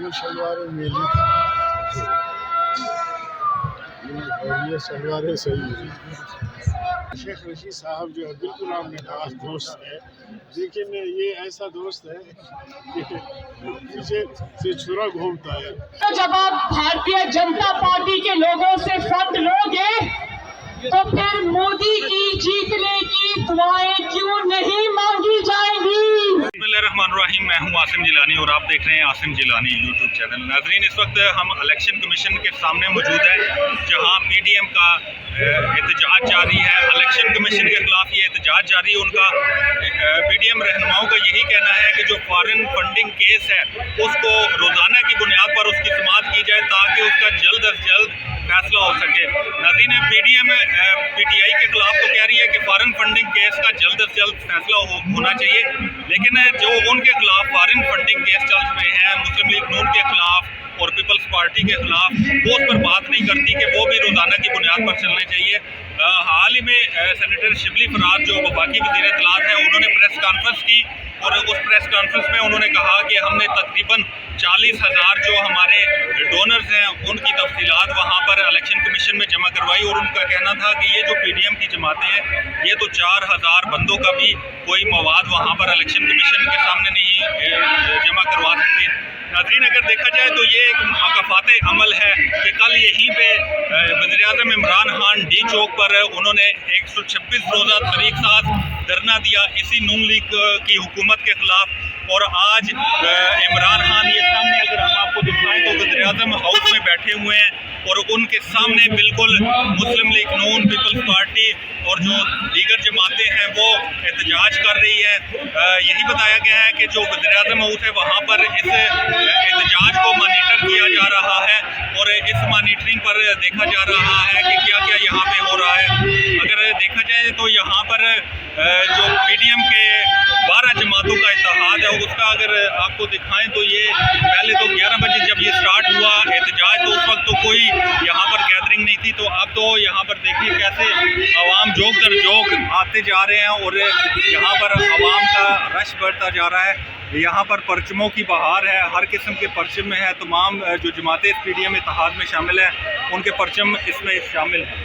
ये शलवारें मेरी और ये शलवारें सही है। शेख रशीद साहब जो है बिल्कुल आपने कहा दोस्त है, लेकिन ये ऐसा दोस्त है कि पीछे से छुरा घूमता है। जब आप भारतीय जनता पार्टी के लोगों से वोट लोगे तो फिर मोदी की जीतने की दुआएं क्यों नहीं मांगी जाएंगी? बिस्मिल्लाहिर्रहमानिर्रहीम, मैं हूं आसिम जिलानी और आप देख रहे हैं आसिम जिलानी यूट्यूब चैनल। नाजरीन, इस वक्त हम इलेक्शन कमीशन के सामने मौजूद हैं, जहां पीडीएम का एहतजाज जारी है। इलेक्शन कमीशन के खिलाफ ये एहतजाज जारी है। उनका पीडीएम रहनुमाओं का यही कहना है कि जो फॉरेन फंडिंग केस है उसको रोज़ाना की बुनियाद पर उसकी समाअत की जाए ताकि उसका जल्द अज जल्द फैसला हो सके। नाज़रीन, पीडीएम पीटीआई के खिलाफ तो कह रही है कि फॉरेन फंडिंग केस का जल्द अज जल्द फैसला होना चाहिए, लेकिन जो उनके खिलाफ फॉरेन फंडिंग केस चल रहे हैं मुस्लिम लीग नून के खिलाफ और पीपल्स पार्टी के खिलाफ, वो उस पर बात नहीं करती कि वो भी रोज़ाना की बुनियाद पर चलने चाहिए। हाल ही में सेनेटर शिबली फराज जो वफाकी वज़ीर इत्तलात हैं, उन्होंने प्रेस कॉन्फ्रेंस की और उस प्रेस कॉन्फ्रेंस में उन्होंने कहा कि हमने तकरीबन 40,000 जो हमारे डोनर्स हैं उनकी तफसीलात वहाँ पर इलेक्शन कमीशन में जमा करवाई और उनका कहना था कि ये जो पीडीएम की जमातें हैं ये तो 4,000 बंदों का भी कोई मवाद वहाँ पर इलेक्शन कमीशन के सामने नहीं जमा करवा सकती। नाज़रीन, अगर देखा जाए तो ये एक मुकाफ़ात अमल है कि कल यहीं पे वज़ीर-ए-आज़म इमरान खान डी चौक पर उन्होंने 126 रोज़ा तहरीक साथ धरना दिया इसी नून लीग की हुकूमत के ख़िलाफ़। और आज इमरान खान ये सामने अगर हम आपको दिखाएं तो वज़ीर-ए-आज़म हाउस में बैठे हुए हैं और उनके सामने बिल्कुल मुस्लिम लीग नून, पीपल्स पार्टी और जो दीगर जमातें हैं वो एहतजाज कर रही है। यही बताया गया है कि जो वज़ीर-ए-आज़म हाउस है वहाँ पर इस एहतजाज को मॉनिटर किया जा रहा है और इस मॉनिटरिंग पर देखा जा रहा है कि क्या क्या यहाँ पे हो रहा है। अगर देखा जाए तो यहाँ पर जो पीडीएम के 12 जमातों का इत्तेहाद है उसका अगर आपको दिखाएं तो ये पहले तो 11 बजे जब ये स्टार्ट हुआ एहतजाज तो उस वक्त तो कोई यहाँ पर गैदरिंग नहीं थी, तो अब तो यहाँ पर देखिए कैसे आवाम जोक दर जोक आते जा रहे हैं और यहाँ पर आवाम का रश बढ़ता जा रहा है। यहाँ पर परचमों की बहार है, हर किस्म के परचम में है। तमाम जो जमातें इस पीडीएम इत्तेहाद में शामिल हैं उनके परचम इसमें शामिल हैं।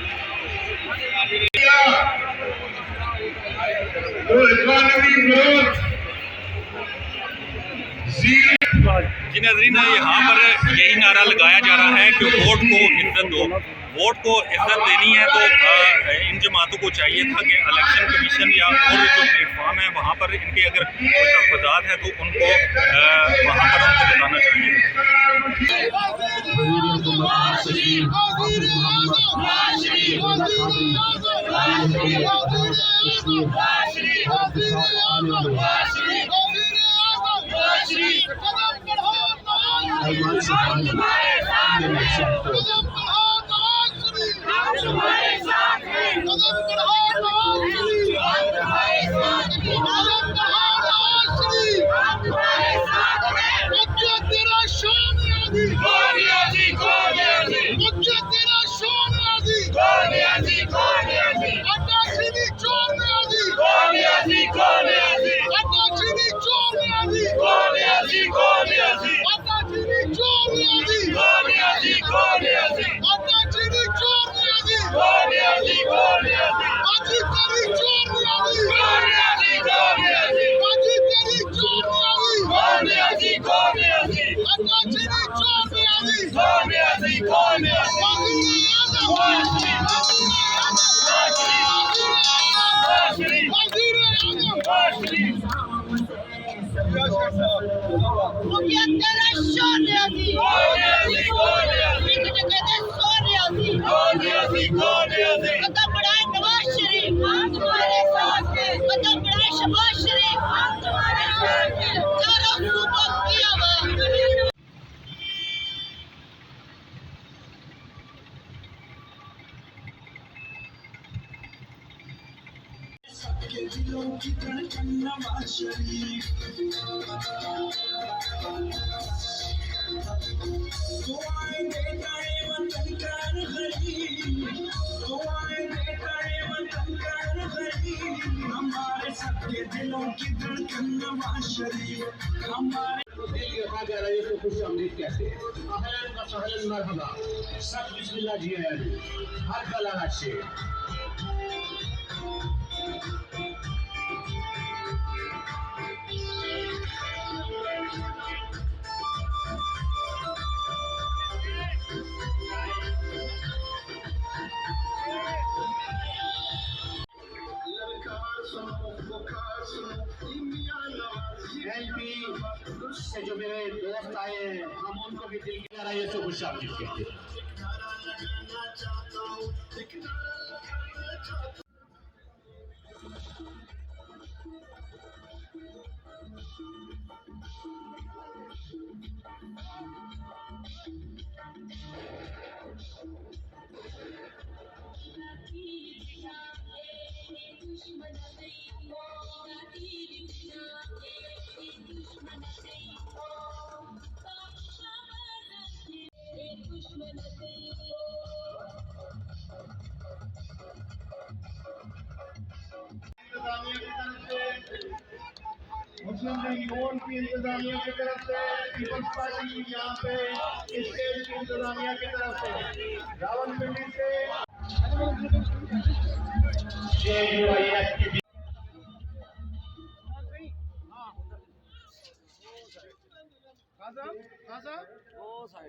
जी नाज़रीन, यहाँ पर यही नारा लगाया जा रहा है कि वोट को इज्जत दो। वोट को इज्जत देनी है तो इन जमातों को चाहिए था कि इलेक्शन कमीशन या और जो प्लेटफॉर्म है वहाँ पर इनके अगर कोई तहफ़्फ़ुज़ात है तो उनको वहाँ पर उनको बताना चाहिए। हमारे सबके दिलों की धड़कन नवाज शरीफ हमारे दिल के खा जा रही है तो खुश आमदीद कहते हैं। अहलन व सहलन मरहबा सब बिस्मिल्लाह जी हर कला से से जो मेरे दोस्त आए हैं हम उनको भी दिल की गहराइयों से खुश आमदीद कहते हैं। मुस्लिम लीग नून की इंतजामिया की तरफ से पीपल्स पार्टी की यहाँ पे स्टेट की इंतजामिया की तरफ से रावलपिंडी से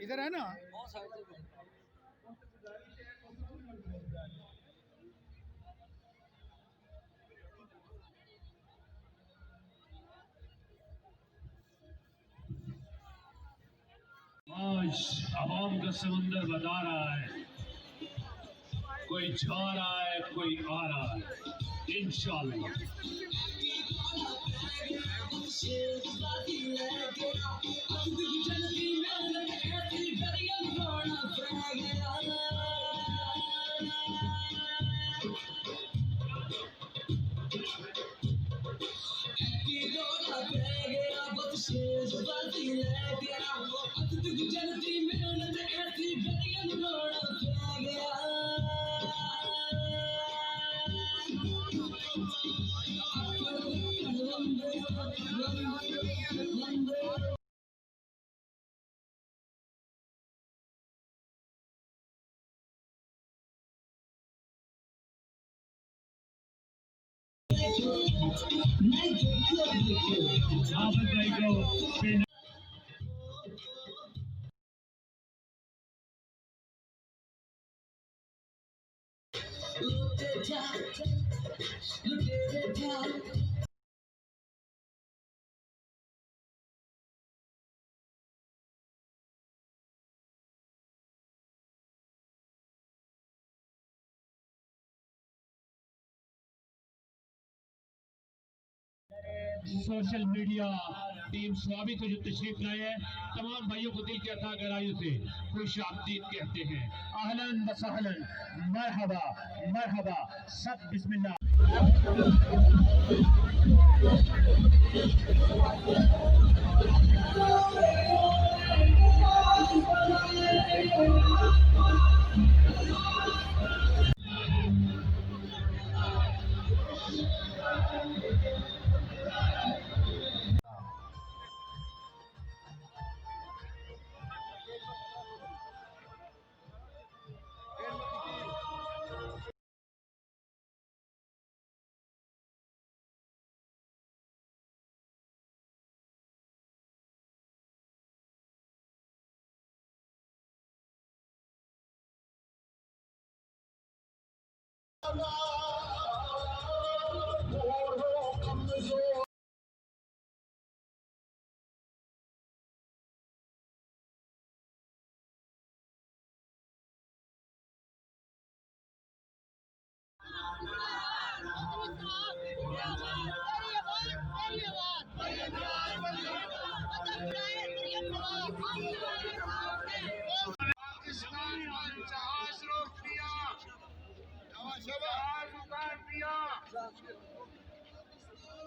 इधर है ना। आज आवाम का समंदर बता रहा है, कोई जा रहा है कोई आ रहा है इंशाअल्लाह। सोशल मीडिया टीम स्वामी को जो तशरीफ लाए हैं तमाम भाइयों को दिल के अता गहराइयों से खुश आमदीद कहते हैं। अहलन व सहलन मरहबा मरहबा सब बिस्मिल्लाह।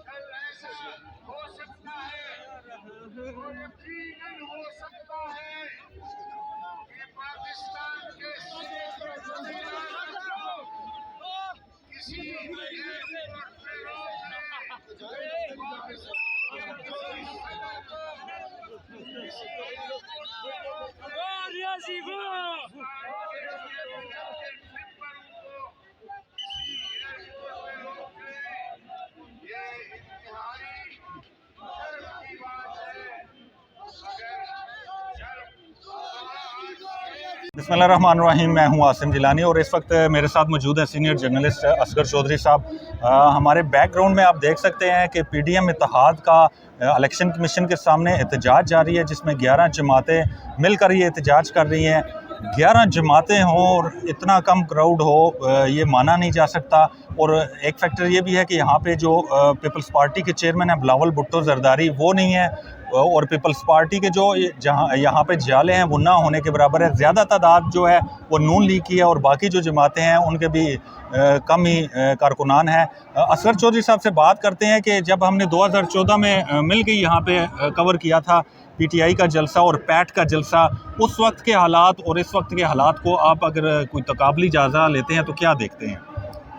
कल ऐसा हो सकता है और यकीनन हो सकता है कि पाकिस्तान के किसी एयरपोर्ट पे रोक ले बिस्मिल्लाहिर्रहमानिर्रहीम। मैं हूं आसिम जिलानी और इस वक्त मेरे साथ मौजूद हैं सीनियर जर्नलिस्ट असगर चौधरी साहब। हमारे बैकग्राउंड में आप देख सकते हैं कि पीडीएम इत्तेहाद का इलेक्शन कमीशन के सामने एहतजाज जारी है, जिसमें 11 जमातें मिलकर ये एहतजाज कर रही हैं। 11 जमातें हों और इतना कम क्राउड हो, ये माना नहीं जा सकता। और एक फैक्टर ये भी है कि यहाँ पे जो पीपल्स पार्टी के चेयरमैन हैं बिलावल भुट्टो जरदारी, वो नहीं है, और पीपल्स पार्टी के जो जहाँ यहाँ पे जाले हैं वो ना होने के बराबर है। ज़्यादा तादाद जो है वो नून लीग की है और बाकी जो जमातें हैं उनके भी कम ही कारकुनान हैं। असगर चौधरी साहब से बात करते हैं कि जब हमने 2014 में मिल के यहाँ पे कवर किया था पीटीआई का जलसा और पैट का जलसा, उस वक्त के हालात और इस वक्त के हालात को आप अगर कोई तकाबली जायज़ा लेते हैं तो क्या देखते हैं?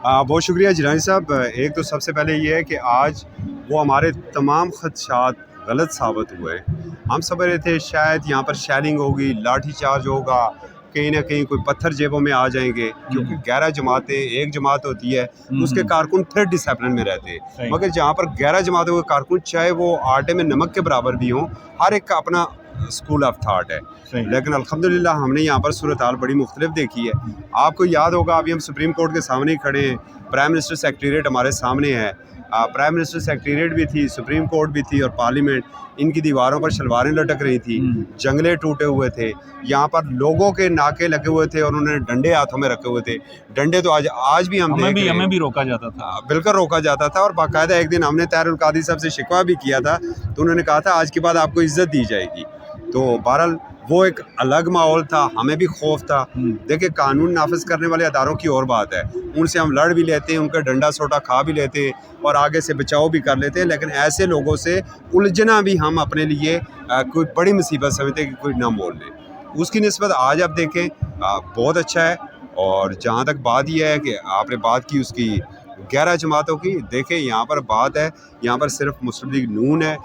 बहुत शुक्रिया जिलानी साहब। एक तो सबसे पहले ये है कि आज वो हमारे तमाम खदशात गलत साबित हुए। हम समझ रहे थे शायद यहाँ पर शेलिंग होगी, लाठी चार्ज होगा, कहीं ना कहीं कोई पत्थर जेबों में आ जाएंगे, क्योंकि 11 जमातें, एक जमात होती है उसके कारकुन फिर डिसिप्लिन में रहते हैं। मगर जहाँ पर 11 जमातों के कारकुन चाहे वो आटे में नमक के बराबर भी हों, हर एक का अपना स्कूल ऑफ थाट है। लेकिन अल्हम्दुलिल्लाह हमने यहाँ पर सूरत हाल बड़ी मुख्तलिफ देखी है। आपको याद होगा अभी हम सुप्रीम कोर्ट के सामने ही खड़े हैं, प्राइम मिनिस्टर सेक्रेटेरिएट हमारे सामने है। प्राइम मिनिस्टर सेक्रेटेरिएट भी थी, सुप्रीम कोर्ट भी थी और पार्लियामेंट, इनकी दीवारों पर शलवारें लटक रही थी, जंगले टूटे हुए थे, यहाँ पर लोगों के नाके लगे हुए थे और उन्होंने डंडे हाथों में रखे हुए थे। डंडे तो आज भी हमें भी रोका जाता था, बिल्कुल रोका जाता था। और बाकायदा एक दिन हमने ताहिर कादी साहब से शिकवा भी किया था, तो उन्होंने कहा था आज के बाद आपको इज्जत दी जाएगी। तो बहरहाल वो एक अलग माहौल था, हमें भी खौफ था। देखिए, कानून नाफिज करने वाले अदारों की और बात है, उनसे हम लड़ भी लेते हैं, उनका डंडा सोटा खा भी लेते हैं और आगे से बचाव भी कर लेते हैं, लेकिन ऐसे लोगों से उलझना भी हम अपने लिए कोई बड़ी मुसीबत समझते हैं कि कोई ना मोल ले। उसकी निस्बत आज आप देखें बहुत अच्छा है। और जहाँ तक बात यह है कि आपने बात की उसकी 11 जमातों की, देखें यहाँ पर बात है, यहाँ पर सिर्फ मुस्लिम लीग नून है,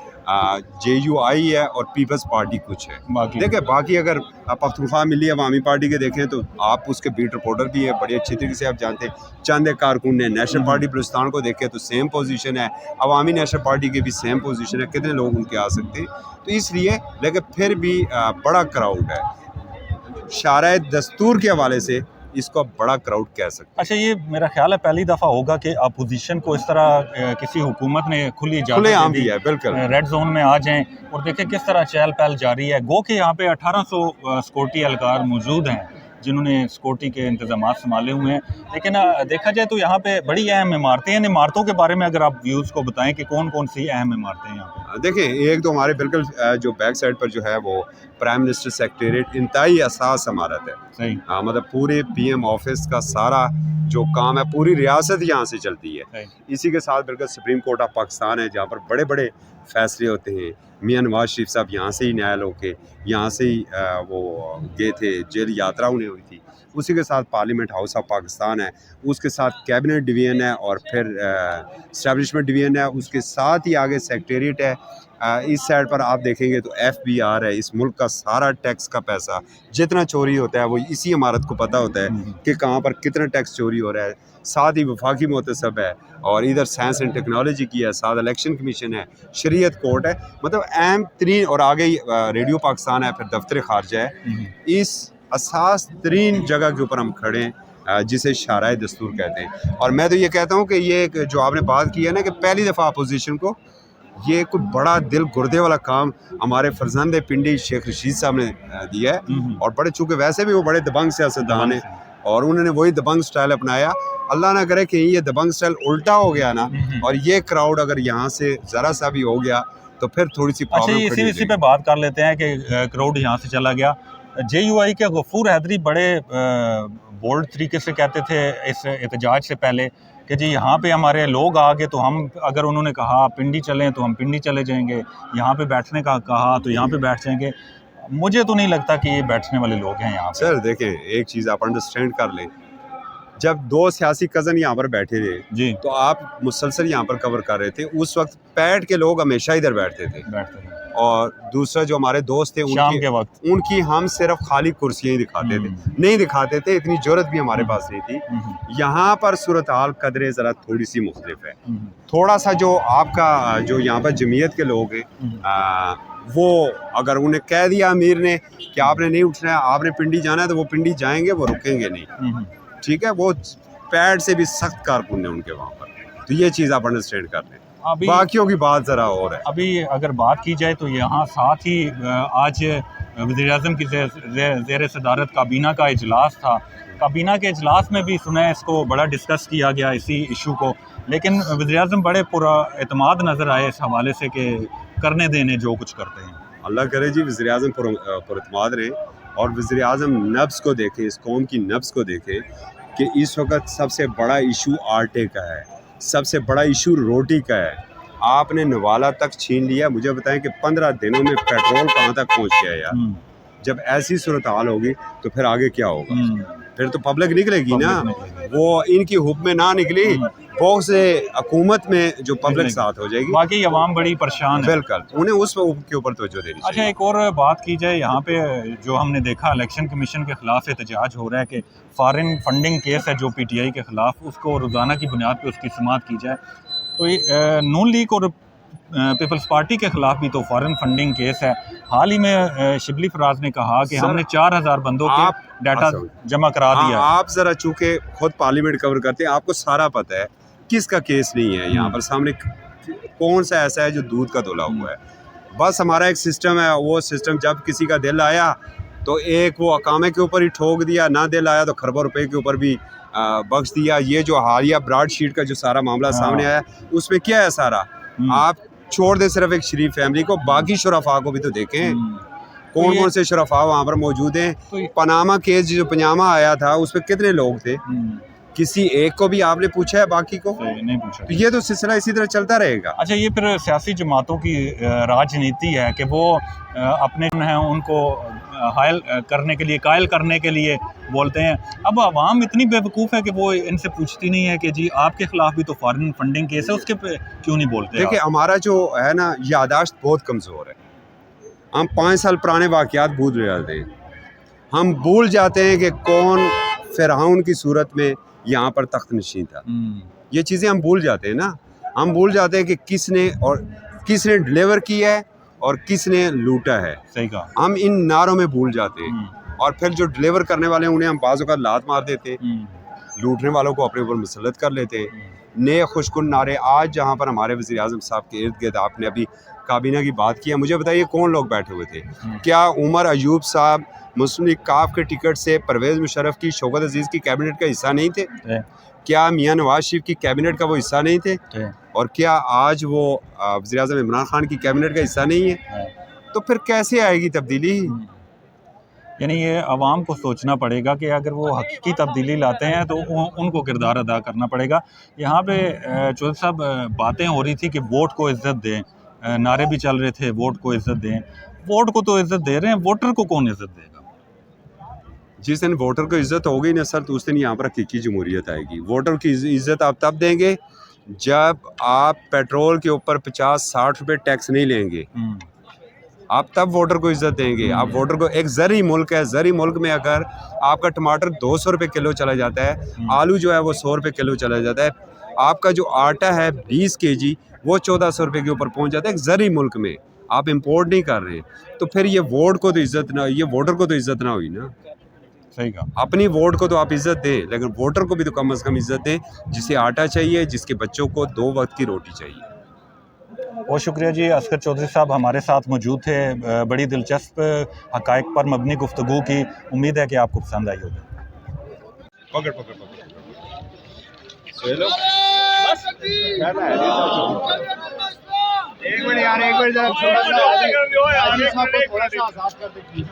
JUI है और पीपल्स पार्टी कुछ है। देखिए बाकी अगर आप पख्तूनख्वा मिली अवामी पार्टी के देखें तो आप उसके बीट रिपोर्टर भी है, बड़ी अच्छी तरीके से आप जानते हैं। चंद एक कारकुन ने नेशनल पार्टी बलूचिस्तान को देखें तो सेम पोजीशन है, अवामी नेशनल पार्टी की भी सेम पोजीशन है, कितने लोग उनके आ सकते हैं। तो इसलिए लेकिन फिर भी बड़ा क्राउड है, शाराए दस्तूर के हवाले से इसको बड़ा क्राउड कह सकते हैं। अच्छा, ये मेरा ख्याल है पहली दफ़ा होगा कि अपोजिशन को इस तरह किसी हुकूमत ने खुली इजाज़त दी है, बिल्कुल रेड जोन में आ जाएं और देखें किस तरह चहल पहल जारी है। गो के यहाँ पे 1800 सिक्योरिटी एहलकार मौजूद हैं जिन्होंने सिक्योरिटी के इंतजाम संभाले हुए हैं। लेकिन देखा जाए तो यहाँ पे बड़ी अहम इमारतें हैं। इमारतों के बारे में अगर आप व्यूज़ को बताएं कि कौन कौन सी अहम इमारतें हैं यहाँ पे? देखिए, एक तो हमारे बिल्कुल जो बैक साइड पर जो है वो प्राइम मिनिस्टर सेक्रेटेरिएट इंतहाई असास इमारत है। सही मतलब पूरे PM ऑफिस का सारा जो काम है पूरी रियासत यहाँ से चलती है। इसी के साथ बिल्कुल सुप्रीम कोर्ट ऑफ पाकिस्तान है, जहाँ पर बड़े बड़े फैसले होते हैं। मियां नवाज शरीफ साहब यहाँ से ही न्यायालय होके यहाँ से ही वो गए थे, जेल यात्रा उन्हें हुई थी। उसी के साथ पार्लियामेंट हाउस ऑफ पाकिस्तान है, उसके साथ कैबिनेट डिवीज़न है और फिर इस्टेब्लिशमेंट डिवीज़न है, उसके साथ ही आगे सेक्रेटेरिएट है। इस साइड पर आप देखेंगे तो FBR है। इस मुल्क का सारा टैक्स का पैसा जितना चोरी होता है वो इसी इमारत को पता होता है कि कहाँ पर कितना टैक्स चोरी हो रहा है। साथ ही वफाकी मोहतसब है और इधर साइंस एंड टेक्नोलॉजी की है, साथ इलेक्शन कमीशन है, शरीयत कोर्ट है, मतलब अहम तरीन। और आगे ही रेडियो पाकिस्तान है, फिर दफ्तर खारजा है। इस असास तरीन जगह के ऊपर हम खड़े हैं जिसे शाराए दस्तूर कहते हैं। और मैं तो ये कहता हूँ कि ये जो आपने बात की है ना कि पहली दफ़ा अपोजिशन को ये कोई बड़ा दिल गुर्दे वाला काम हमारे फरजंद पिंडी शेख रशीद साहब ने दिया है। और बड़े चूँकि वैसे भी वो बड़े दबंग सियासतदान हैं और उन्होंने वही दबंग स्टाइल अपनाया। अल्लाह ना करे कि ये दबंग स्टाइल उल्टा हो गया ना और ये क्राउड अगर यहाँ से ज़रा सा भी हो गया तो फिर थोड़ी सी प्रॉब्लम। अच्छा, इसी पे बात कर लेते हैं कि क्राउड यहाँ से चला गया। JUI के गफूर हैदरी बड़े बोल्ड तरीके से कहते थे इस एहतजाज से पहले कि जी यहाँ पे हमारे लोग आ गए तो हम, अगर उन्होंने कहा पिंडी चलें तो हम पिंडी चले जाएंगे, यहाँ पे बैठने का कहा तो यहाँ पे बैठ जाएंगे। मुझे तो नहीं लगता कि ये बैठने वाले लोग हैं यहाँ पे। सर देखें, एक चीज़ आप अंडरस्टैंड कर लें, जब दो सियासी कज़न यहाँ पर बैठे थे जी तो आप मुसलसल यहाँ पर कवर कर रहे थे। उस वक्त पैट के लोग हमेशा इधर बैठते थे और दूसरा जो हमारे दोस्त थे शाम के वक्त उनकी हम सिर्फ खाली कुर्सियाँ ही दिखाते थे, नहीं दिखाते थे, इतनी जरूरत भी हमारे पास नहीं थी। यहाँ पर सूरत हाल कदरे ज़रा थोड़ी सी मुख्तलिफ है। थोड़ा सा जो आपका जो यहाँ पर जमीयत के लोग हैं वो अगर उन्हें कह दिया अमीर ने कि आपने नहीं उठना है, आपने पिंडी जाना है, तो वो पिंडी जाएंगे, वो रुकेंगे नहीं। ठीक है, वो पैड से भी सख्त कारकुन है उनके वहाँ पर। तो ये चीज़ आप अंडरस्टैंड कर लें। बाकियों की बात ज़रा और है। अभी अगर बात की जाए तो यहाँ साथ ही आज वज़ीर-ए-आज़म की ज़ेर सदारत काबीना का इजलास था। काबीना के इजलास में भी सुना है इसको बड़ा डिस्कस किया गया इसी इशू को, लेकिन वज़ीर-ए-आज़म बड़े पुरएतमाद नज़र आए इस हवाले से कि करने देने जो कुछ करते हैं। अल्लाह करे जी वज़ीर-ए-आज़म पुरएतमाद रहे और वज़ीर-ए-आज़म नब्ज़ को देखे, इस कौम की नब्ज़ को देखे कि इस वक्त सबसे बड़ा इशू आटे का है, सबसे बड़ा इशू रोटी का है। आपने नवाला तक छीन लिया। मुझे बताएं कि 15 दिनों में पेट्रोल कहाँ तक पहुँच गया यार। जब ऐसी सूरत हाल होगी तो फिर आगे क्या होगा? फिर तो पब्लिक निकलेगी ना, वो इनकी हुक्म में ना निकली, बहुत से हुकूमत में जो पब्लिक साथ हो जाएगी। बाकी अवाम बड़ी परेशान है। बिल्कुल, उन्हें उस के ऊपर तवज्जो देनी चाहिए। अच्छा, एक और बात की जाए, यहाँ पे जो हमने देखा इलेक्शन कमीशन के खिलाफ एहतजाज हो रहा है कि फॉरेन फंडिंग केस है जो PTI के खिलाफ, उसको रोज़ाना की बुनियाद पे उसकी समाअत की जाए। तो नून लीग और पीपल्स पार्टी के खिलाफ भी तो फॉरेन फंडिंग केस है। हाल ही में शिबली फराज ने कहा कि हमने 4000 बंदों के डाटा जमा करा दिया। आप ज़रा चूँकि खुद पार्लियामेंट कवर करते हैं, आपको सारा पता है किसका केस नहीं है। यहाँ पर सामने कौन सा ऐसा है जो दूध का धुला हुआ है। बस हमारा एक सिस्टम है, वो सिस्टम जब किसी का दिल आया तो एक वो अकामे के ऊपर ही ठोक दिया, ना दिल आया तो खरबों रुपए के ऊपर भी बख्श दिया। ये जो हालिया ब्रॉड शीट का जो सारा मामला सामने आया, उसमें क्या है सारा? आप छोड़ दे सिर्फ एक शरीफ फैमिली को, बाकी शुरफा को भी तो देखें कौन कौन से शुरफा वहाँ पर मौजूद हैं। पनामा केस जो पनामा आया था उसमें कितने लोग थे? किसी एक को भी आपने पूछा है? बाकी को नहीं पूछा। तो ये तो सिलसिला इसी तरह चलता रहेगा। अच्छा, ये फिर सियासी जमातों की राजनीति है कि वो अपने हैं उनको हायल करने के लिए, कायल करने के लिए बोलते हैं। अब आवाम इतनी बेवकूफ़ है कि वो इनसे पूछती नहीं है कि जी आपके खिलाफ भी तो फॉरेन फंडिंग केस है, उसके पे क्यों नहीं बोलते? देखिए, हमारा जो है ना यादाश्त बहुत कमज़ोर है। हम 5 साल पुराने वाक़यात भूल जाते हैं। हम भूल जाते हैं कि कौन फ़िरऔन की सूरत में यहाँ पर तख्त नशीं था। ये चीज़ें हम भूल जाते हैं ना। हम भूल जाते हैं कि किसने डिलीवर किया है और किसने लूटा है। सही कहा। हम इन नारों में भूल जाते हैं और फिर जो डिलीवर करने वाले हैं उन्हें हम बाज़ों का लात मार देते हैं, लूटने वालों को अपने ऊपर मुसल्लत कर लेते हैं। नए खुशकुन नारे आज जहाँ पर हमारे वज़ीर-ए-आज़म साहब के इर्द गिर्द, आपने अभी काबीना की बात की है, मुझे बताइए कौन लोग बैठे हुए थे? क्या उमर अयूब साहब मुस्लिम लीग काफ के टिकट से परवेज़ मुशर्रफ की, शौकत अजीज़ की कैबिनेट का हिस्सा नहीं थे? क्या मियाँ नवाज शरीफ की कैबिनेट का वो हिस्सा नहीं थे? और क्या आज वो वज़ीर-ए-आज़म इमरान खान की कैबिनेट का हिस्सा नहीं है? तो फिर कैसे आएगी तब्दीली? यानी ये आवाम को सोचना पड़ेगा कि अगर वो हकीकी तब्दीली लाते हैं तो उनको किरदार अदा करना पड़ेगा। यहाँ पे चौधरी साहब बातें हो रही थी कि वोट को इज़्ज़त दें, नारे भी चल रहे थे वोट को इज़्ज़त दें। वोट को तो इज़्ज़त दे रहे हैं, वोटर को कौन इज़्ज़त देगा? जिस दिन वोटर को इज़्ज़त होगी ना सर, तो उस दिन यहाँ पर हकीकी जमहूरियत आएगी। वोटर की इज़्ज़त आप तब देंगे जब आप पेट्रोल के ऊपर 50-60 रुपये टैक्स नहीं लेंगे। आप तब वोटर को इज़्ज़त देंगे। आप वोटर को, एक ज़री मुल्क है, ज़री मुल्क में अगर आपका टमाटर 200 रुपये किलो चला जाता है, आलू जो है वो 100 रुपये किलो चला जाता है, आपका जो आटा है 20 kg वो 1400 रुपये के ऊपर पहुंच जाता है। एक ज़री मुल्क में आप इंपोर्ट नहीं कर रहे, तो फिर ये वोट को तो इज़्ज़त ना, ये वोटर को तो इज़्ज़त ना हुई ना। सही कहा। अपनी वोट को तो आप इज़्ज़त दें, लेकिन वोटर को भी तो कम से कम इज़्ज़त दें, जिसे आटा चाहिए, जिसके बच्चों को 2 वक्त की रोटी चाहिए। बहुत शुक्रिया जी। असगर चौधरी साहब हमारे साथ मौजूद थे। बड़ी दिलचस्प हक़ाइक़ पर मबनी गुफ्तगू की। उम्मीद है कि आपको पसंद आई होगी। पकड़ पकड़ पकड़ एक मिनट यार, एक मिनट जरा थोड़ा सा आज़ाद कर दीजिए।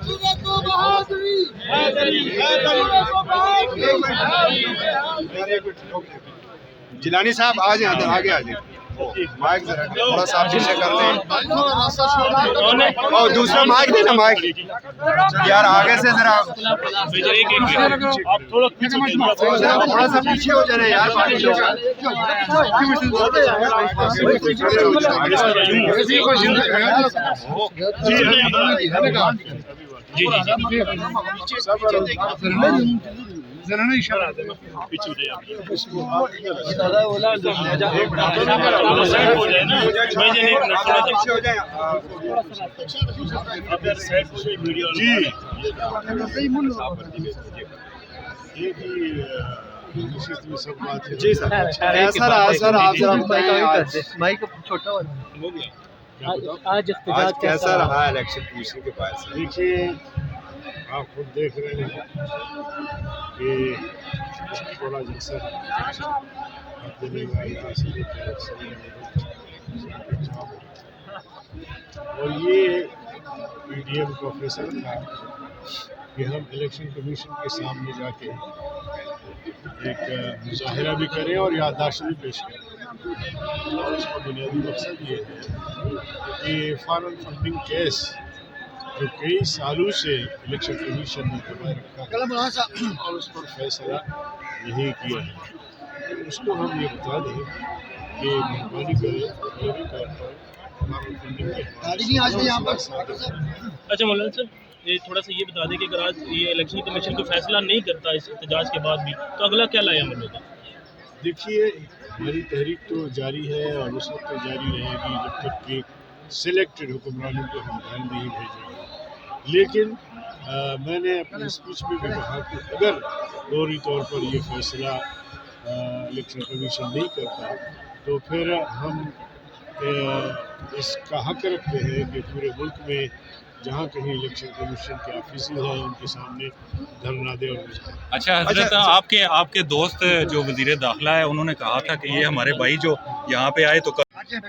जिलानी साहब आ जाए, आगे आ जाए। माइक जरा थोड़ा सा पीछे कर लें और दूसरा माइक देना, माइक यार आगे से जरा आप थोड़ा सा पीछे हो जाए यार। जरा ना इशारा जी ये भी सब बात है जी सर कैसा रहा सर आप माइक छोटा वाला आज आज कैसा रहा इलेक्शन कमीशन के पास से? देखिए आप खुद देख रहे हैं कि थोड़ा जैसा और ये पीडीएम का फैसला था कि हम इलेक्शन कमीशन के सामने जाके एक मुजाहिरा भी करें और याददाश्त भी पेश करें। और इसका बुनियादी मकसद ये है कि फॉरेन फंडिंग केस जो कई सालों से इलेक्शन कमीशन ने दबाए रखा और उस पर फैसला नहीं किया है, तो उसको हम ये बता दें कि मेहरबानी करें मेरे तौर पर फॉरेन फंडिंग के अच्छा मौलाना सर, ये थोड़ा सा ये बता दें कि अगर आज ये इलेक्शन कमीशन कोई फैसला नहीं करता इस एहतजाज के बाद भी, तो अगला क्या लाएअमल होगा? देखिए हमारी तहरीक तो जारी है और उस वक्त तक जारी रहेगी जब तक कि सिलेक्टेड हुक्मरानों को हम घर नहीं भेजेंगे। लेकिन मैंने अपने स्पीच में भी कहा कि अगर फौरी तौर पर ये फैसला इलेक्शन कमीशन नहीं करता तो फिर हम इसका हक रखते हैं कि पूरे मुल्क में जहाँ कहीं इलेक्शन कमीशन के ऑफिसेज हैं उनके सामने धरना दे और अच्छा हजरत, आपके दोस्त जो वजीर दाखिला है उन्होंने कहा था कि ये हमारे भाई जो यहाँ पे आए तो कानून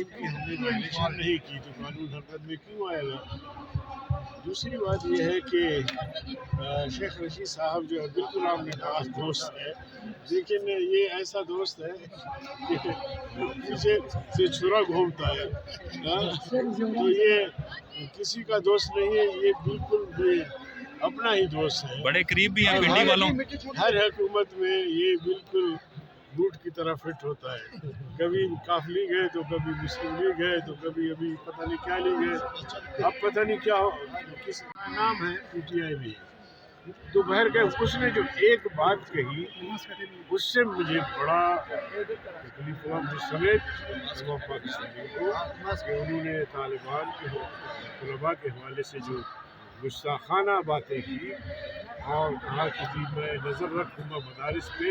की हमने वायलेशन नहीं की तो कानून हरकत में क्यों आएगा? दूसरी बात यह है कि शेख रशीद साहब जो है बिल्कुल आपने कहा दोस्त है, लेकिन ये ऐसा दोस्त है कि पीछे से छुरा घूमता है तो ये किसी का दोस्त नहीं है, ये बिल्कुल भी अपना ही दोस्त है। बड़े करीब भी हैं पिंडी वालों। हर हुकूमत में ये बिल्कुल बूट की तरह फिट होता है, कभी काफ लीग है तो कभी मुस्लिम लीग है तो कभी अभी पता नहीं क्या लीग है, अब पता नहीं क्या हो किस नाम है पीटीआई भी। तो बहर के उसने जो एक बात कही उससे मुझे बड़ा तकलीफ हुआ, मुझ समेत तमाम पाकिस्तानियों को, कि उन्होंने तालिबान के तलबा के हवाले से जो गुस्ताखाना बातें की और कहा कि जी मैं नज़र रखूँगा मदारिस पे।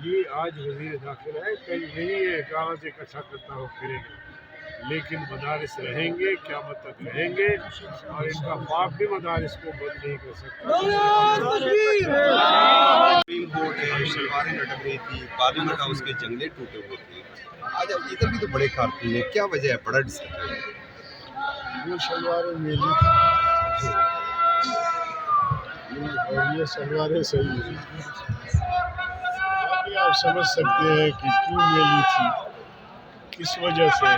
ये आज वज़ीर दाखिला है, कल नहीं है कागज़ इकट्ठा करता हो फिरेगा, लेकिन मदारिस रहेंगे, क़यामत तक रहेंगे और इनका बाप भी मदारिस को बंद नहीं कर सकता। सुप्रीम कोर्ट है, सलवारें लटक रही थी, पार्लियामेंट हाउस के जंगले टूटे हुए थे, आज अब इधर भी तो बड़े कारकुन है, क्या वजह है? बड़ा डिस्टर्ब है। ये शलवारें मेली और ये शलवारें सही है, आप समझ सकते हैं कि क्यों मेली थी, किस वजह से।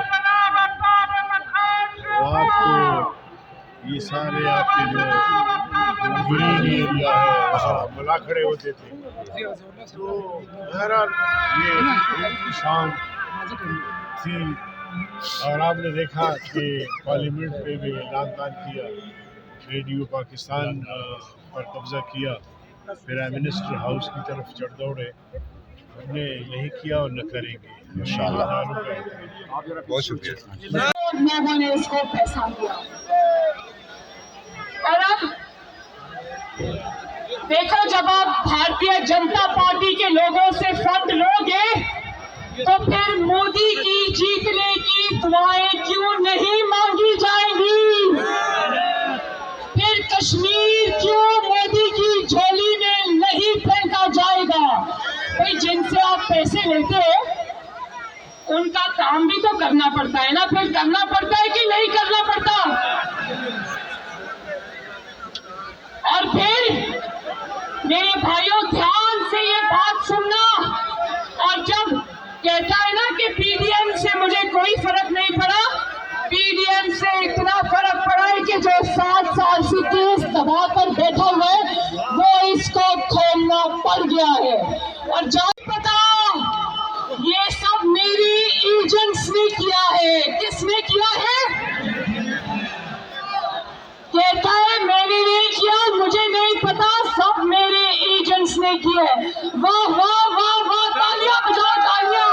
आपको ये सारे आपके जो ग्रीन एरिया है वहाँ मला खड़े होते थे, तो बहरहाल ये उनकी शान थी। और आपने देखा कि पार्लियामेंट पे भी ऐलान किया, रेडियो पाकिस्तान पर कब्जा किया, प्राइम मिनिस्टर हाउस की तरफ चढ़ दौड़े। हमने नहीं किया और न करेंगे इंशाअल्लाह। बहुत शुक्रिया। लोगों ने इसको पैसा दिया और अब देखो, जब आप भारतीय जनता पार्टी के लोगों से फंड लोगे तो फिर मोदी की जीतने की दुआएं क्यों नहीं मांगी जाएंगी? फिर कश्मीर क्यों मोदी की झोली में नहीं फेंका जाएगा? भाई जिनसे आप पैसे लेते हो उनका काम भी तो करना पड़ता है ना, फिर करना पड़ता है कि नहीं करना पड़ता? और फिर मेरे भाइयों ध्यान से ये बात सुनना, और जब कहता है ना कि पीडीएम से मुझे कोई फर्क नहीं पड़ा, पीडीएम से इतना फर्क पड़ा है कि जो 7 साल से केस दबा कर बैठा हुआ है वो इसको खोलना पड़ गया है। और जब पता ये सब मेरी एजेंट्स ने किया है। किसने किया है? नहीं की है। वाह वाह वाह वाह, तालियां बजाओ तालियां।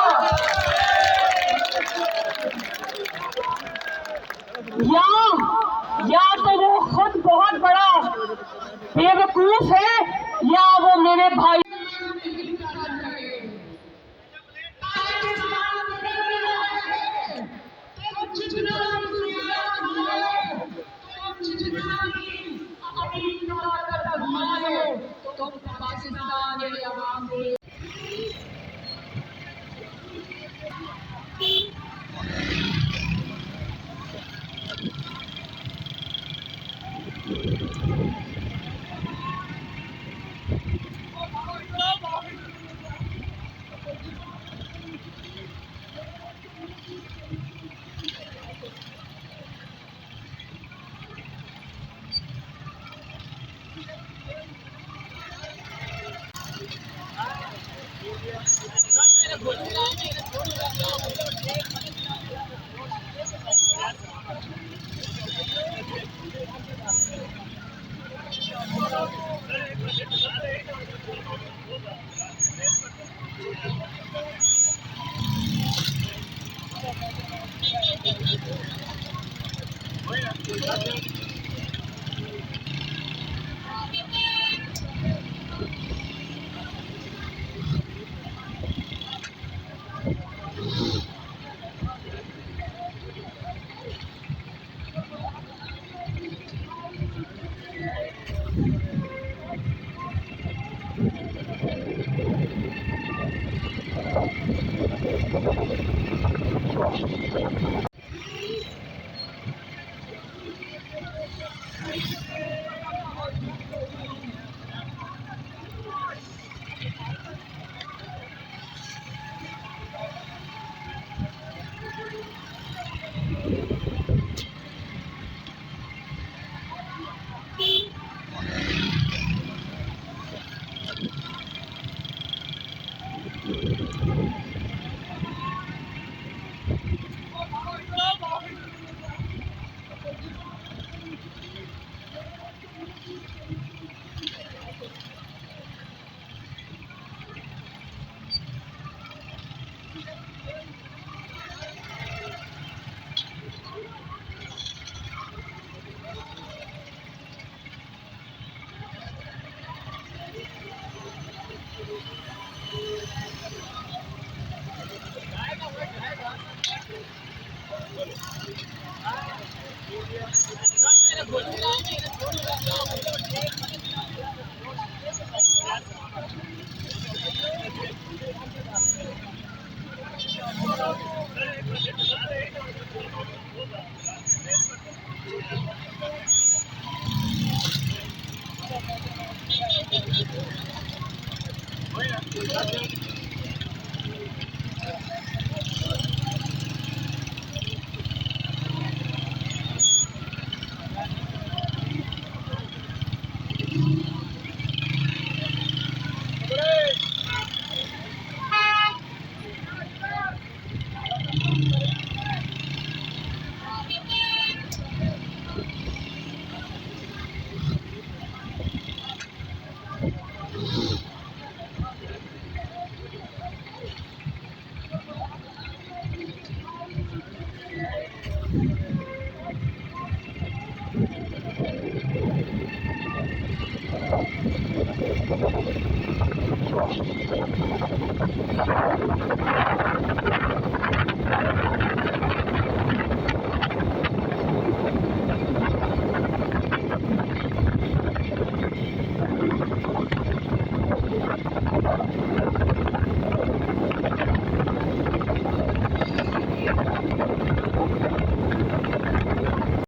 या तो वो खुद बहुत बड़ा बेवकूफ है या वो मेरे भाई